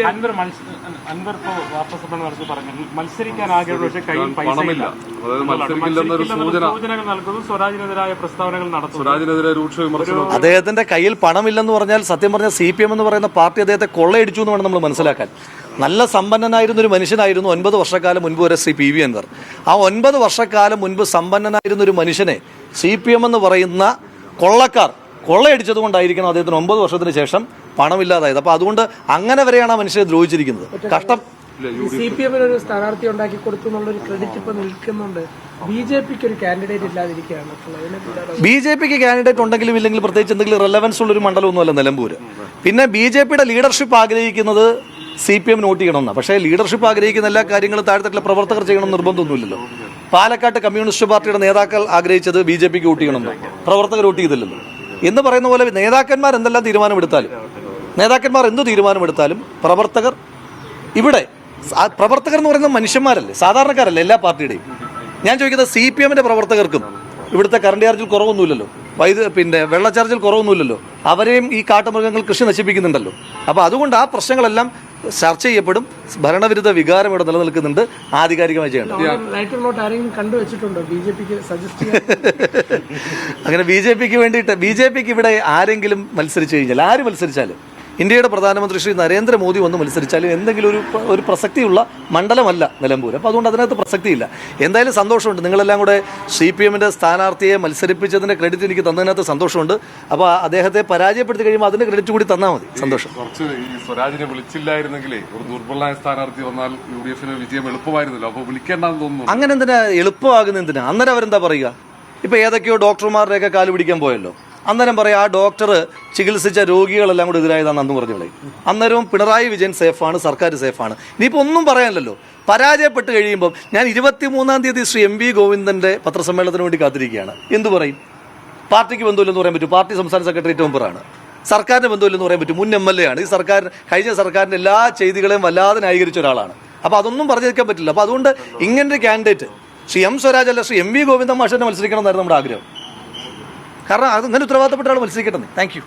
അൻവർ വാർത്താസമ്മേളനം പറഞ്ഞു മത്സരിക്കാൻ ആഗ്രഹമുള്ള പക്ഷേ കയ്യിൽ പൈസയില്ല. സൂചനകൾ നൽകുന്നു, സ്വരാജിനെതിരായ പ്രസ്താവനകൾ നടത്തുന്നു. അദ്ദേഹത്തിന്റെ കയ്യിൽ പണമില്ലെന്ന് പറഞ്ഞാൽ സത്യം പറഞ്ഞാൽ CPM എന്ന് പറയുന്ന പാർട്ടി അദ്ദേഹത്തെ കൊള്ളയടിച്ചു എന്ന് വേണം നമ്മൾ മനസ്സിലാക്കാൻ. നല്ല സമ്പന്നനായിരുന്ന ഒരു മനുഷ്യനായിരുന്നു 9 വർഷക്കാലം മുൻപ് വരെ ശ്രീ PV അൻവർ. ആ 9 വർഷക്കാലം മുൻപ് സമ്പന്നനായിരുന്ന ഒരു മനുഷ്യനെ CPM എന്ന് പറയുന്ന കൊള്ളക്കാർ കൊള്ളയടിച്ചത് കൊണ്ടായിരിക്കണം അദ്ദേഹത്തിന് 9 വർഷത്തിന് ശേഷം പണമില്ലാതായത്. അപ്പൊ അതുകൊണ്ട് അങ്ങനെ വരെയാണ് ആ മനുഷ്യനെ ദ്രോഹിച്ചിരിക്കുന്നത്. കഷ്ടം. CPM ഒരു സ്ഥാനാർത്ഥി ഉണ്ടാക്കി കൊടുത്തു എന്നുള്ളൊരു ക്രെഡിറ്റ് ഇപ്പൊ നിൽക്കുന്നുണ്ട്. BJPക്ക് ഒരു കാൻഡിഡേറ്റ് ഇല്ലാതിരിക്കുകയാണ്. BJPക്ക് കാൻഡിഡേറ്റ് ഉണ്ടെങ്കിലും ഇല്ലെങ്കിൽ പ്രത്യേകിച്ച് എന്തെങ്കിലും റെലവൻസ് ഉള്ളൊരു മണ്ഡലമൊന്നുമല്ല നിലമ്പൂര്. പിന്നെ BJPയുടെ ലീഡർഷിപ്പ് ആഗ്രഹിക്കുന്നത് CPM നോട്ട് ചെയ്യണമെന്നാണ്. പക്ഷേ ലീഡർഷിപ്പ് ആഗ്രഹിക്കുന്ന എല്ലാ കാര്യങ്ങളും താഴെത്തട്ടിലെ പ്രവർത്തകർ ചെയ്യണം നിർബന്ധമൊന്നുമില്ലല്ലോ. പാലക്കാട്ട് കമ്മ്യൂണിസ്റ്റ് പാർട്ടിയുടെ നേതാക്കൾ ആഗ്രഹിച്ചത് BJPക്ക് വോട്ട് ചെയ്യണമെന്നോ, പ്രവർത്തകർ വോട്ട് ചെയ്തില്ലല്ലോ. എന്ന് പറയുന്ന പോലെ നേതാക്കന്മാർ എന്തെല്ലാം തീരുമാനമെടുത്താലും, നേതാക്കന്മാർ എന്ത് തീരുമാനമെടുത്താലും പ്രവർത്തകർ ഇവിടെ പ്രവർത്തകർ എന്ന് പറയുന്നത് മനുഷ്യന്മാരല്ലേ, സാധാരണക്കാരല്ലേ എല്ലാ പാർട്ടിയുടെയും. ഞാൻ ചോദിക്കുന്നത് CPMന്റെ പ്രവർത്തകർക്കും ഇവിടുത്തെ കറണ്ട് ചാർജിൽ കുറവൊന്നുമില്ലല്ലോ, പിന്നെ വെള്ള ചാർജിൽ കുറവൊന്നുമില്ലല്ലോ. അവരെയും ഈ കാട്ടുമൃഗങ്ങൾ കൃഷി നശിപ്പിക്കുന്നുണ്ടല്ലോ. അപ്പോൾ അതുകൊണ്ട് ആ പ്രശ്നങ്ങളെല്ലാം ചർച്ച ചെയ്യപ്പെടും. ഭരണവിരുദ്ധ വികാരം ഇവിടെ നിലനിൽക്കുന്നുണ്ട്. ആധികാരികമായി ചെയ്യേണ്ടത് അങ്ങനെ BJPക്ക് ഇവിടെ ആരെങ്കിലും മത്സരിച്ചു കഴിഞ്ഞാൽ, ആര് മത്സരിച്ചാലും, ഇന്ത്യയുടെ പ്രധാനമന്ത്രി ശ്രീ നരേന്ദ്രമോദി വന്ന് മത്സരിച്ചാലും എന്തെങ്കിലും ഒരു പ്രസക്തിയുള്ള മണ്ഡലമല്ല നിലമ്പൂർ. അപ്പോൾ അതുകൊണ്ട് അതിനകത്ത് പ്രസക്തിയില്ല. എന്തായാലും സന്തോഷമുണ്ട്. നിങ്ങളെല്ലാം കൂടെ CPMന്റെ സ്ഥാനാർത്ഥിയെ മത്സരിപ്പിച്ചതിന്റെ ക്രെഡിറ്റ് എനിക്ക് തന്നതിനകത്ത് സന്തോഷമുണ്ട്. അപ്പോൾ അദ്ദേഹത്തെ പരാജയപ്പെടുത്തി കഴിയുമ്പോൾ അതിന്റെ ക്രെഡിറ്റ് കൂടി തന്നാൽ മതി. സന്തോഷം. കുറച്ച് ഈ സ്വരാജിനെ വിളിച്ചില്ലായിരുന്നെങ്കിലേ ഒരു ദുർബലമായ സ്ഥാനാർത്ഥി വന്നാൽ UDFന് വിജയം എളുപ്പമായിരുന്നല്ലോ. അപ്പോൾ വിളിക്കേണ്ടെന്ന് തോന്നുന്നു. അങ്ങനെ എന്തിനാ എളുപ്പമാകുന്ന എന്തിനാ? അന്നേരം അവരെന്താ പറയുക? ഇപ്പൊ ഏതൊക്കെയോ ഡോക്ടർമാരുടെയൊക്കെ കാല് പിടിക്കാൻ പോയല്ലോ. അന്നേരം പറയാം ആ ഡോക്ടർ ചികിത്സിച്ച രോഗികളെല്ലാം കൂടി എതിരായതാണെന്ന് അന്ന് പറഞ്ഞു കളയും. അന്നേരവും പിണറായി വിജയൻ സേഫാണ്, സർക്കാർ സേഫാണ്. ഇനിയിപ്പോൾ ഒന്നും പറയാനില്ലല്ലോ. പരാജയപ്പെട്ട് കഴിയുമ്പോൾ ഞാൻ 23-ാം തീയതി ശ്രീ MV ഗോവിന്ദന്റെ പത്രസമ്മേളനത്തിന് വേണ്ടി കാത്തിരിക്കുകയാണ്. എന്തു പറയും? പാർട്ടിക്ക് ബന്ധമില്ലെന്ന് പറയാൻ പറ്റും. പാർട്ടി സംസ്ഥാന സെക്രട്ടേറിയറ്റ് മെമ്പറാണ്. സർക്കാരിന് ബന്ധമില്ലെന്ന് പറയാൻ പറ്റും. മുൻ MLA ആണ്. ഈ കഴിഞ്ഞ സർക്കാരിന്റെ എല്ലാ ചെയ്തികളെയും വല്ലാതെ ന്യായീകരിച്ച ഒരാളാണ്. അപ്പോൾ അതൊന്നും പറഞ്ഞിരിക്കാൻ പറ്റില്ല. അപ്പോൾ അതുകൊണ്ട് ഇങ്ങനൊരു കാൻഡിഡേറ്റ് ശ്രീ M സ്വരാജ് അല്ല, ശ്രീ MV ഗോവിന്ദൻ മാഷിനെ മത്സരിക്കണം എന്നായിരുന്നു നമ്മുടെ ആഗ്രഹം. കാരണം അത് അങ്ങനെ ഉത്തരവാദിത്തപ്പെട്ട ആൾ മത്സരിക്കട്ടെ. Thank you.